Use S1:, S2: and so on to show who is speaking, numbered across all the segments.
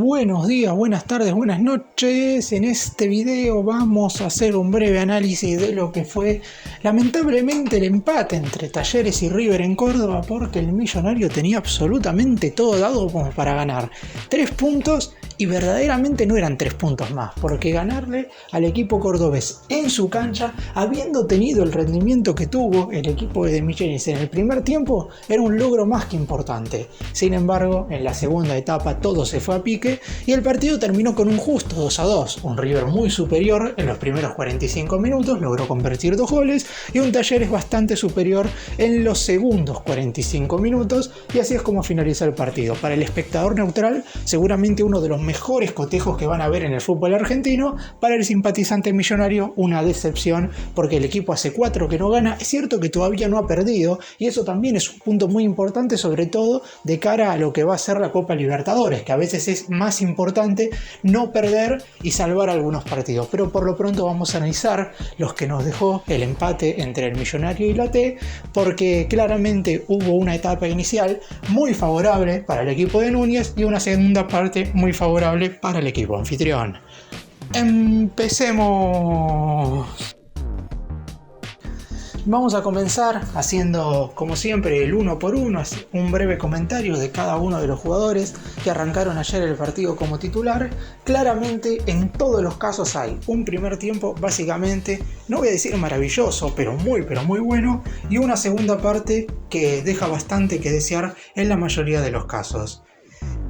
S1: Buenos días, buenas tardes, buenas noches. En este video vamos a hacer un breve análisis de lo que fue lamentablemente el empate entre Talleres y River en Córdoba, porque el Millonario tenía absolutamente todo dado como para ganar 3 puntos y verdaderamente no eran 3 puntos más, porque ganarle al equipo cordobés en su cancha, habiendo tenido el rendimiento que tuvo el equipo de Michelis en el primer tiempo, era un logro más que importante. Sin embargo, en la segunda etapa todo se fue a pique y el partido terminó con un justo 2-2, un River muy superior en los primeros 45 minutos, logró convertir 2 goles, y un Talleres bastante superior en los segundos 45 minutos, y así es como finalizó el partido. Para el espectador neutral, seguramente uno de los mejores cotejos que van a ver en el fútbol argentino. Para el simpatizante millonario, una decepción, porque el equipo hace 4 que no gana. Es cierto que todavía no ha perdido, y eso también es un punto muy importante, sobre todo de cara a lo que va a ser la Copa Libertadores, que a veces es más importante no perder y salvar algunos partidos. Pero por lo pronto vamos a analizar los que nos dejó el empate entre el Millonario y la T, porque claramente hubo una etapa inicial muy favorable para el equipo de Núñez y una segunda parte muy favorable para el equipo anfitrión. Empecemos. Vamos a comenzar haciendo, como siempre, el uno por uno, un breve comentario de cada uno de los jugadores que arrancaron ayer el partido como titular. Claramente, en todos los casos hay un primer tiempo básicamente, no voy a decir maravilloso, pero muy bueno, y una segunda parte que deja bastante que desear en la mayoría de los casos.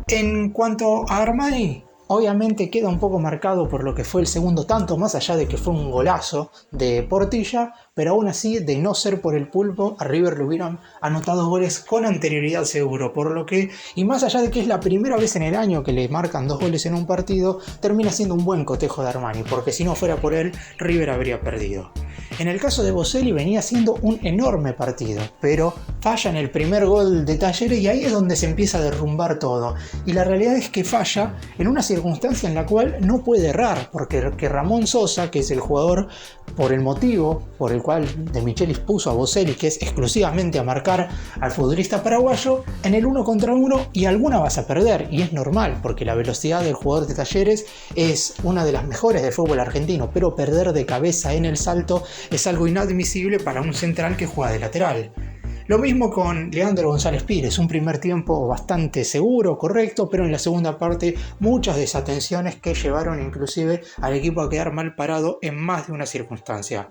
S1: En cuanto a Armani, obviamente queda un poco marcado por lo que fue el segundo tanto, más allá de que fue un golazo de Portilla, pero aún así, de no ser por el Pulpo, a River le hubieran anotado goles con anterioridad seguro, por lo que, y más allá de que es la primera vez en el año que le marcan 2 goles en un partido, termina siendo un buen cotejo de Armani, porque si no fuera por él, River habría perdido. En el caso de Boselli venía siendo un enorme partido, pero falla en el primer gol de Talleres y ahí es donde se empieza a derrumbar todo. Y la realidad es que falla en una circunstancia en la cual no puede errar, porque Ramón Sosa, que es el jugador por el motivo por el cual De Michelis puso a Boselli, que es exclusivamente a marcar al futbolista paraguayo, en el 1 contra 1 y alguna vas a perder, y es normal, porque la velocidad del jugador de Talleres es una de las mejores del fútbol argentino, pero perder de cabeza en el salto es algo inadmisible para un central que juega de lateral. Lo mismo con Leandro González Pires, un primer tiempo bastante seguro, correcto, pero en la segunda parte muchas desatenciones que llevaron inclusive al equipo a quedar mal parado en más de una circunstancia.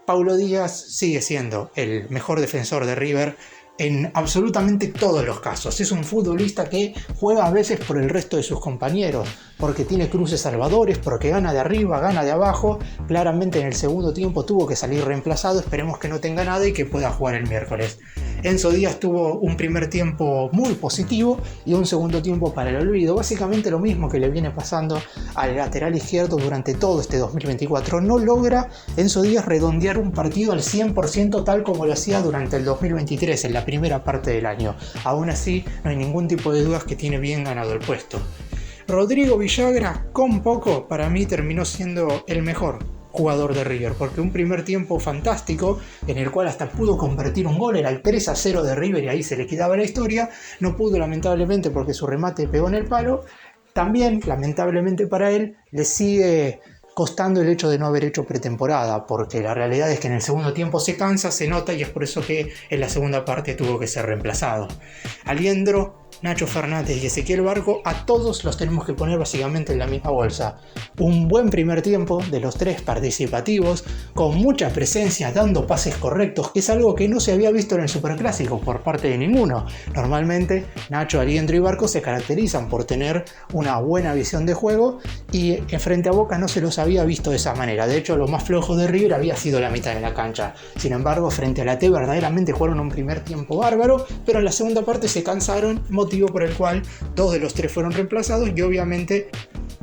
S1: Paulo Díaz sigue siendo el mejor defensor de River en absolutamente todos los casos. Es un futbolista que juega a veces por el resto de sus compañeros, porque tiene cruces salvadores, porque gana de arriba, gana de abajo. Claramente en el segundo tiempo tuvo que salir reemplazado, esperemos que no tenga nada y que pueda jugar el miércoles. Enzo Díaz tuvo un primer tiempo muy positivo y un segundo tiempo para el olvido, básicamente lo mismo que le viene pasando al lateral izquierdo durante todo este 2024. No logra Enzo Díaz redondear un partido al 100% tal como lo hacía durante el 2023 en la primera parte del año. Aún así, no hay ningún tipo de dudas que tiene bien ganado el puesto. Rodrigo Villagra, con poco, para mí terminó siendo el mejor jugador de River, porque un primer tiempo fantástico, en el cual hasta pudo convertir un gol, era el 3-0 de River y ahí se le quitaba la historia. No pudo, lamentablemente, porque su remate pegó en el palo. También, lamentablemente para él, le sigue costando el hecho de no haber hecho pretemporada, porque la realidad es que en el segundo tiempo se cansa, se nota, y es por eso que en la segunda parte tuvo que ser reemplazado. Aliendro, Nacho Fernández y Ezequiel Barco, a todos los tenemos que poner básicamente en la misma bolsa. Un buen primer tiempo de los 3 participativos, con mucha presencia, dando pases correctos, que es algo que no se había visto en el Superclásico por parte de ninguno. Normalmente Nacho, Aliendro y Barco se caracterizan por tener una buena visión de juego, y en frente a Boca no se los había visto de esa manera. De hecho, lo más flojo de River había sido la mitad de la cancha. Sin embargo, frente a la T verdaderamente jugaron un primer tiempo bárbaro, pero en la segunda parte se cansaron, motivo por el cual 2 de los 3 fueron reemplazados, y obviamente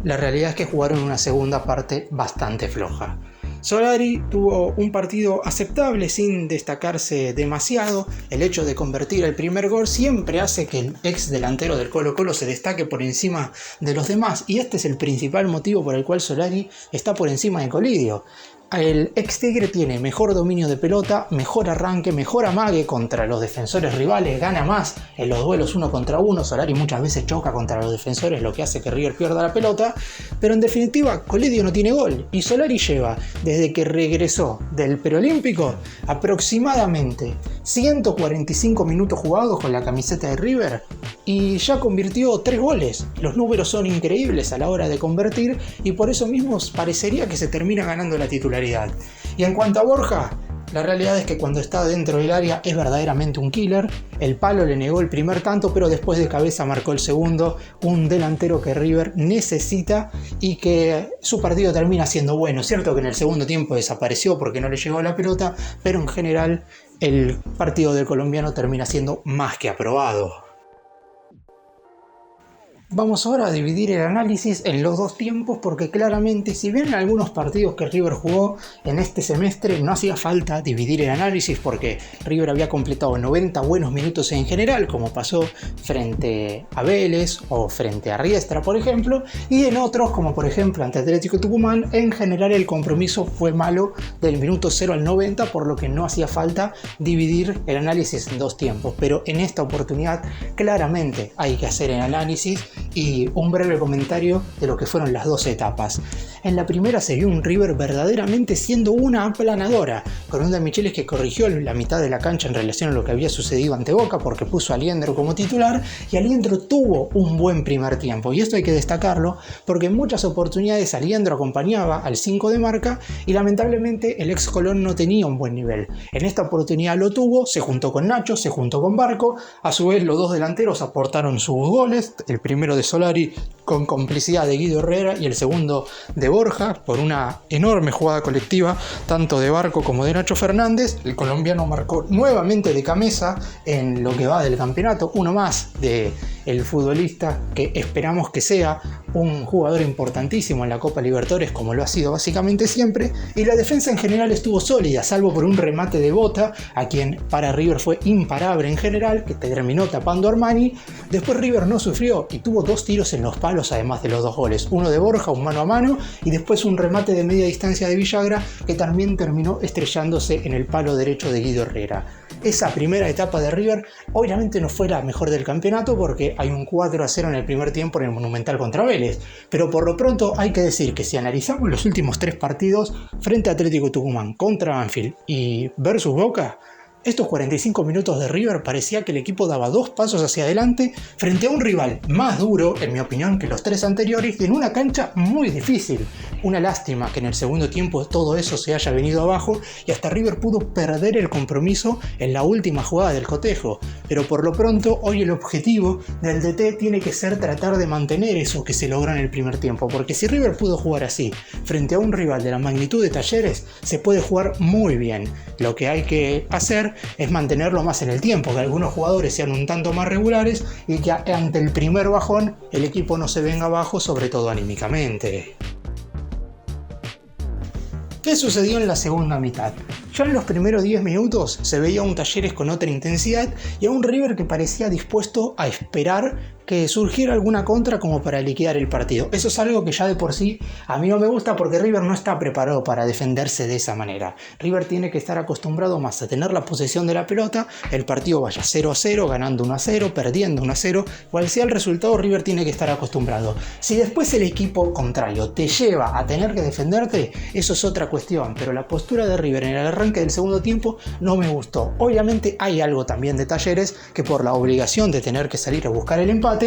S1: la realidad es que jugaron una segunda parte bastante floja. Solari tuvo un partido aceptable sin destacarse demasiado. El hecho de convertir el primer gol siempre hace que el ex delantero del Colo-Colo se destaque por encima de los demás, y este es el principal motivo por el cual Solari está por encima de Colidio. El ex Tigre tiene mejor dominio de pelota, mejor arranque, mejor amague contra los defensores rivales, gana más en los duelos 1 contra 1, Solari muchas veces choca contra los defensores, lo que hace que River pierda la pelota, pero en definitiva Coledio no tiene gol y Solari lleva, desde que regresó del preolímpico, aproximadamente 145 minutos jugados con la camiseta de River y ya convirtió 3 goles. Los números son increíbles a la hora de convertir y por eso mismo parecería que se termina ganando la titularidad. Y en cuanto a Borja, la realidad es que cuando está dentro del área es verdaderamente un killer. El palo le negó el primer tanto, pero después de cabeza marcó el segundo. Un delantero que River necesita y que su partido termina siendo bueno. Cierto que en el segundo tiempo desapareció porque no le llegó la pelota, pero en general el partido del colombiano termina siendo más que aprobado. Vamos ahora a dividir el análisis en los dos tiempos porque claramente, si bien en algunos partidos que River jugó en este semestre no hacía falta dividir el análisis porque River había completado 90 buenos minutos en general, como pasó frente a Vélez o frente a Riestra, por ejemplo, y en otros, como por ejemplo ante Atlético Tucumán, en general el compromiso fue malo del minuto 0 al 90, por lo que no hacía falta dividir el análisis en dos tiempos. Pero en esta oportunidad claramente hay que hacer el análisis y un breve comentario de lo que fueron las dos etapas. En la primera se vio un River verdaderamente siendo una aplanadora, con un De Michelis que corrigió la mitad de la cancha en relación a lo que había sucedido ante Boca porque puso a Aliendro como titular y Aliendro tuvo un buen primer tiempo y esto hay que destacarlo porque en muchas oportunidades Aliendro acompañaba al 5 de marca y lamentablemente el ex Colón no tenía un buen nivel. En esta oportunidad lo tuvo, se juntó con Nacho, se juntó con Barco, a su vez los dos delanteros aportaron sus goles, el primero de Solari con complicidad de Guido Herrera y el segundo de Borja por una enorme jugada colectiva tanto de Barco como de Nacho Fernández. El colombiano marcó nuevamente de cabeza en lo que va del campeonato, uno más de el futbolista que esperamos que sea un jugador importantísimo en la Copa Libertadores como lo ha sido básicamente siempre, y la defensa en general estuvo sólida salvo por un remate de Bota a quien para River fue imparable en general que terminó tapando a Armani. Después River no sufrió y tuvo dos tiros en los palos además de los dos goles, uno de Borja, un mano a mano, y después un remate de media distancia de Villagra que también terminó estrellándose en el palo derecho de Guido Herrera. Esa primera etapa de River obviamente no fue la mejor del campeonato porque hay un 4-0 en el primer tiempo en el Monumental contra Vélez, pero por lo pronto hay que decir que si analizamos los últimos 3 partidos frente a Atlético Tucumán, contra Banfield y versus Boca, estos 45 minutos de River parecía que el equipo daba 2 pasos hacia adelante frente a un rival más duro, en mi opinión, que los 3 anteriores y en una cancha muy difícil. Una lástima que en el segundo tiempo todo eso se haya venido abajo y hasta River pudo perder el compromiso en la última jugada del cotejo. Pero por lo pronto, hoy el objetivo del DT tiene que ser tratar de mantener eso que se logró en el primer tiempo, porque si River pudo jugar así frente a un rival de la magnitud de Talleres, se puede jugar muy bien. Lo que hay que hacer es mantenerlo más en el tiempo, que algunos jugadores sean un tanto más regulares y que ante el primer bajón el equipo no se venga abajo, sobre todo anímicamente. ¿Qué sucedió en la segunda mitad? Ya en los primeros 10 minutos se veía a un Talleres con otra intensidad y a un River que parecía dispuesto a esperar que surgiera alguna contra como para liquidar el partido. Eso es algo que ya de por sí a mí no me gusta porque River no está preparado para defenderse de esa manera. River tiene que estar acostumbrado más a tener la posesión de la pelota, el partido vaya 0-0, ganando 1-0, perdiendo 1-0, cual sea el resultado, River tiene que estar acostumbrado. Si después el equipo contrario te lleva a tener que defenderte, eso es otra cuestión, pero la postura de River en el arranque del segundo tiempo no me gustó. Obviamente hay algo también de Talleres que por la obligación de tener que salir a buscar el empate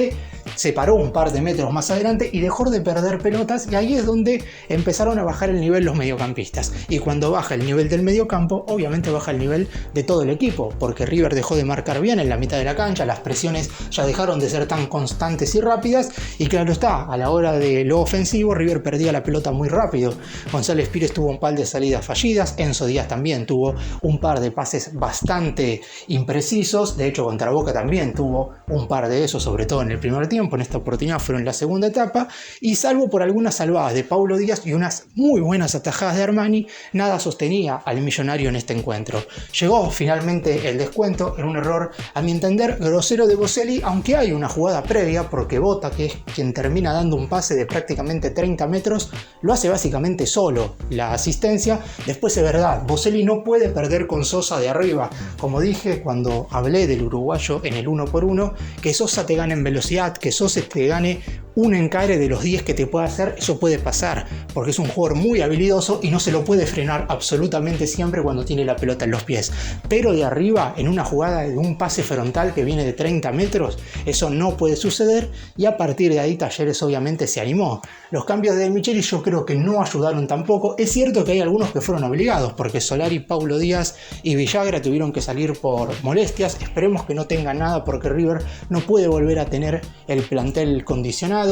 S1: se paró un par de metros más adelante y dejó de perder pelotas, y ahí es donde empezaron a bajar el nivel los mediocampistas, y cuando baja el nivel del mediocampo obviamente baja el nivel de todo el equipo, porque River dejó de marcar bien en la mitad de la cancha, las presiones ya dejaron de ser tan constantes y rápidas, y claro está, a la hora de lo ofensivo River perdía la pelota muy rápido. González Pires tuvo un par de salidas fallidas, Enzo Díaz también también tuvo un par de pases bastante imprecisos. De hecho, contra Boca también tuvo un par de esos, sobre todo en el primer tiempo. En esta oportunidad fueron en la segunda etapa, y salvo por algunas salvadas de Paulo Díaz y unas muy buenas atajadas de Armani, nada sostenía al millonario en este encuentro. Llegó finalmente el descuento en un error, a mi entender, grosero de Boselli, aunque hay una jugada previa, porque Bota, que es quien termina dando un pase de prácticamente 30 metros, lo hace básicamente solo. La asistencia, después es verdad, Boselli no puede perder con Sosa de arriba. Como dije cuando hablé del uruguayo en el 1x1, que Sosa te gane en velocidad, que Sosa te gane un encare de los 10 que te puede hacer, eso puede pasar, porque es un jugador muy habilidoso y no se lo puede frenar absolutamente siempre cuando tiene la pelota en los pies. Pero de arriba, en una jugada de un pase frontal que viene de 30 metros, eso no puede suceder, y a partir de ahí Talleres obviamente se animó. Los cambios de Michelis yo creo que no ayudaron tampoco. Es cierto que hay algunos que fueron obligados, porque Solari, Paulo Díaz y Villagra tuvieron que salir por molestias. Esperemos que no tengan nada, porque River no puede volver a tener el plantel condicionado.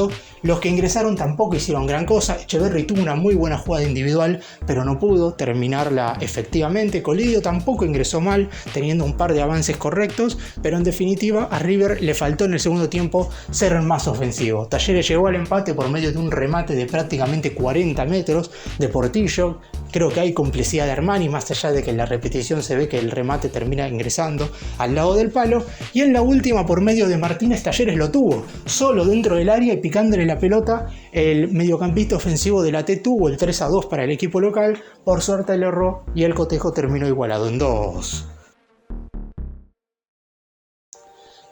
S1: Los que ingresaron tampoco hicieron gran cosa. Echeverri tuvo una muy buena jugada individual, pero no pudo terminarla efectivamente. Colidio tampoco ingresó mal, teniendo un par de avances correctos, pero en definitiva a River le faltó en el segundo tiempo ser más ofensivo. Talleres llegó al empate por medio de un remate de prácticamente 40 metros de Portillo. Creo que hay complicidad de Armani, más allá de que en la repetición se ve que el remate termina ingresando al lado del palo. Y en la última, por medio de Martínez, Talleres lo tuvo, solo dentro del área y picándole la pelota. El mediocampista ofensivo de la T tuvo el 3-2 para el equipo local. Por suerte le erró y el cotejo terminó igualado en 2.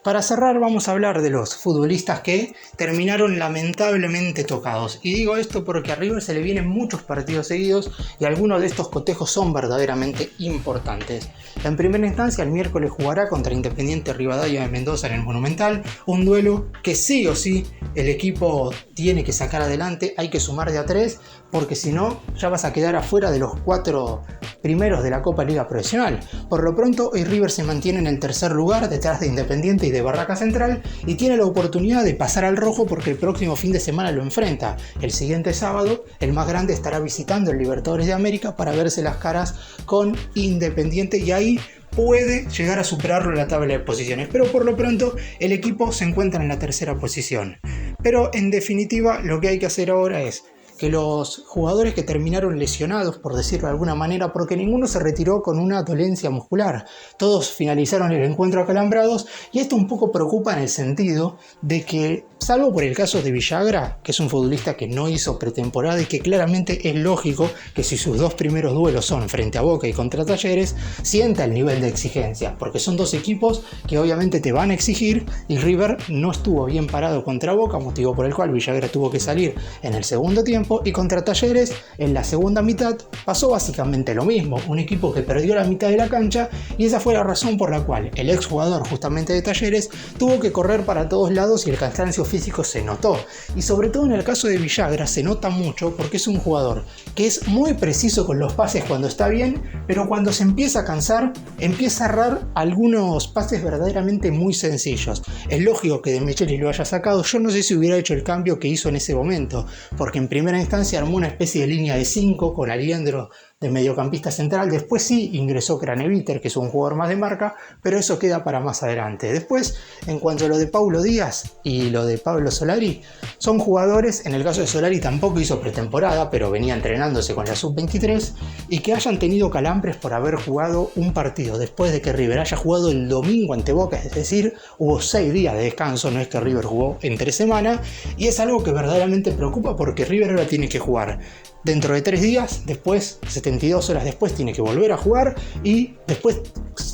S1: Para cerrar, vamos a hablar de los futbolistas que terminaron lamentablemente tocados. Y digo esto porque a River se le vienen muchos partidos seguidos y algunos de estos cotejos son verdaderamente importantes. En primera instancia, el miércoles jugará contra Independiente Rivadavia de Mendoza en el Monumental, un duelo que sí o sí el equipo tiene que sacar adelante. Hay que sumar de a 3, porque si no ya vas a quedar afuera de los 4 primeros de la Copa Liga Profesional. Por lo pronto, hoy River se mantiene en el tercer lugar, detrás de Independiente y de Barraca Central, y tiene la oportunidad de pasar al rojo porque el próximo fin de semana lo enfrenta. El siguiente sábado, el más grande estará visitando el Libertadores de América para verse las caras con Independiente, y ahí puede llegar a superarlo en la tabla de posiciones. Pero por lo pronto el equipo se encuentra en la tercera posición. Pero en definitiva, lo que hay que hacer ahora es que los jugadores que terminaron lesionados, por decirlo de alguna manera, porque ninguno se retiró con una dolencia muscular, todos finalizaron el encuentro acalambrados, y esto un poco preocupa en el sentido de que, salvo por el caso de Villagra, que es un futbolista que no hizo pretemporada y que claramente es lógico que si sus 2 primeros duelos son frente a Boca y contra Talleres, sienta el nivel de exigencia, porque son 2 equipos que obviamente te van a exigir, y River no estuvo bien parado contra Boca, motivo por el cual Villagra tuvo que salir en el segundo tiempo, y contra Talleres en la segunda mitad pasó básicamente lo mismo, un equipo que perdió la mitad de la cancha, y esa fue la razón por la cual el exjugador justamente de Talleres tuvo que correr para todos lados y el cansancio físico se notó. Y sobre todo en el caso de Villagra se nota mucho, porque es un jugador que es muy preciso con los pases cuando está bien, pero cuando se empieza a cansar empieza a errar algunos pases verdaderamente muy sencillos. Es lógico que De Michelis lo haya sacado. Yo no sé si hubiera hecho el cambio que hizo en ese momento, porque en primera instancia armó una especie de línea de 5 con Aliendro de mediocampista central. Después sí ingresó Craneviter, que es un jugador más de marca, pero eso queda para más adelante. Después, en cuanto a lo de Paulo Díaz y lo de Pablo Solari, son jugadores, en el caso de Solari tampoco hizo pretemporada, pero venía entrenándose con la sub-23, y que hayan tenido calambres por haber jugado un partido después de que River haya jugado el domingo ante Boca, es decir, hubo 6 días de descanso, no es que River jugó entre semana, y es algo que verdaderamente preocupa, porque River ahora tiene que jugar dentro de 3 días, después 72 horas después tiene que volver a jugar, y después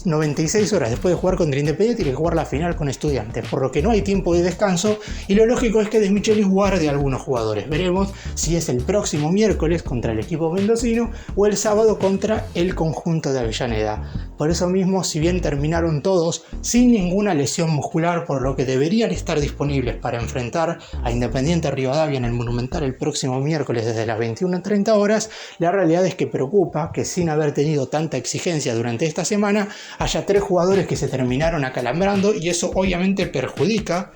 S1: 96 horas después de jugar contra Independiente tiene que jugar la final con Estudiantes, por lo que no hay tiempo de descanso, y lo lógico es que De Michelis guarde a algunos jugadores. Veremos si es el próximo miércoles contra el equipo mendocino o el sábado contra el conjunto de Avellaneda. Por eso mismo, si bien terminaron todos sin ninguna lesión muscular, por lo que deberían estar disponibles para enfrentar a Independiente Rivadavia en el Monumental el próximo miércoles desde las 21:30 horas, la realidad es que preocupa que, sin haber tenido tanta exigencia durante esta semana, haya 3 jugadores que se terminaron acalambrando, y eso obviamente perjudica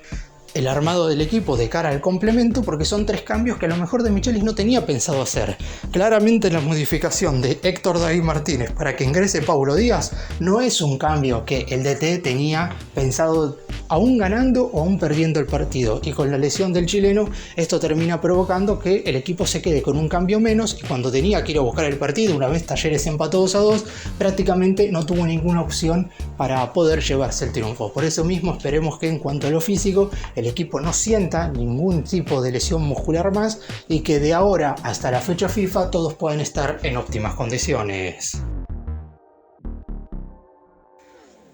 S1: el armado del equipo de cara al complemento, porque son 3 cambios que a lo mejor De Michelis no tenía pensado hacer. Claramente la modificación de Héctor David Martínez para que ingrese Paulo Díaz no es un cambio que el DT tenía pensado aún ganando o aún perdiendo el partido, y con la lesión del chileno esto termina provocando que el equipo se quede con un cambio menos, y cuando tenía que ir a buscar el partido, una vez Talleres empató 2-2, prácticamente no tuvo ninguna opción para poder llevarse el triunfo. Por eso mismo esperemos que en cuanto a lo físico el equipo no sienta ningún tipo de lesión muscular más, y que de ahora hasta la fecha FIFA todos puedan estar en óptimas condiciones.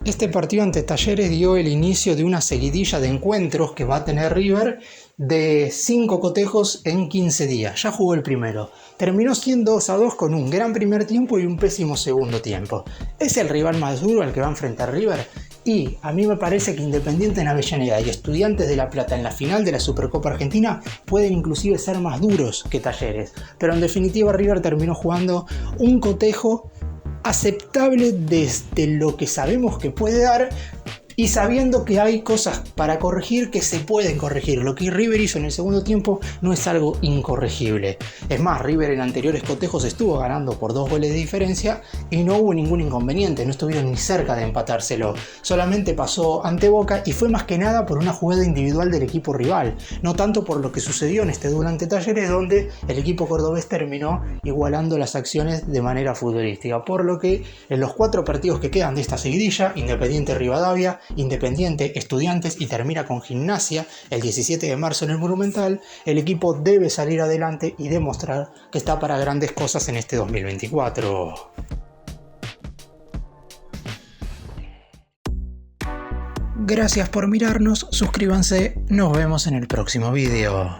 S1: Este partido ante Talleres dio el inicio de una seguidilla de encuentros que va a tener River de 5 cotejos en 15 días. Ya jugó el primero. Terminó siendo 2-2 con un gran primer tiempo y un pésimo segundo tiempo. ¿Es el rival más duro al que va a enfrentar River? Y a mí me parece que Independiente en Avellaneda y Estudiantes de La Plata en la final de la Supercopa Argentina pueden inclusive ser más duros que Talleres. Pero en definitiva River terminó jugando un cotejo aceptable desde lo que sabemos que puede dar, y sabiendo que hay cosas para corregir que se pueden corregir. Lo que River hizo en el segundo tiempo no es algo incorregible. Es más, River en anteriores cotejos estuvo ganando por 2 goles de diferencia y no hubo ningún inconveniente, no estuvieron ni cerca de empatárselo. Solamente pasó ante Boca, y fue más que nada por una jugada individual del equipo rival, no tanto por lo que sucedió en este duelo ante Talleres, donde el equipo cordobés terminó igualando las acciones de manera futbolística. Por lo que en los 4 partidos que quedan de esta seguidilla, Independiente Rivadavia, Independiente, Estudiantes y termina con Gimnasia el 17 de marzo en el Monumental, el equipo debe salir adelante y demostrar que está para grandes cosas en este 2024. Gracias por mirarnos, suscríbanse, nos vemos en el próximo video.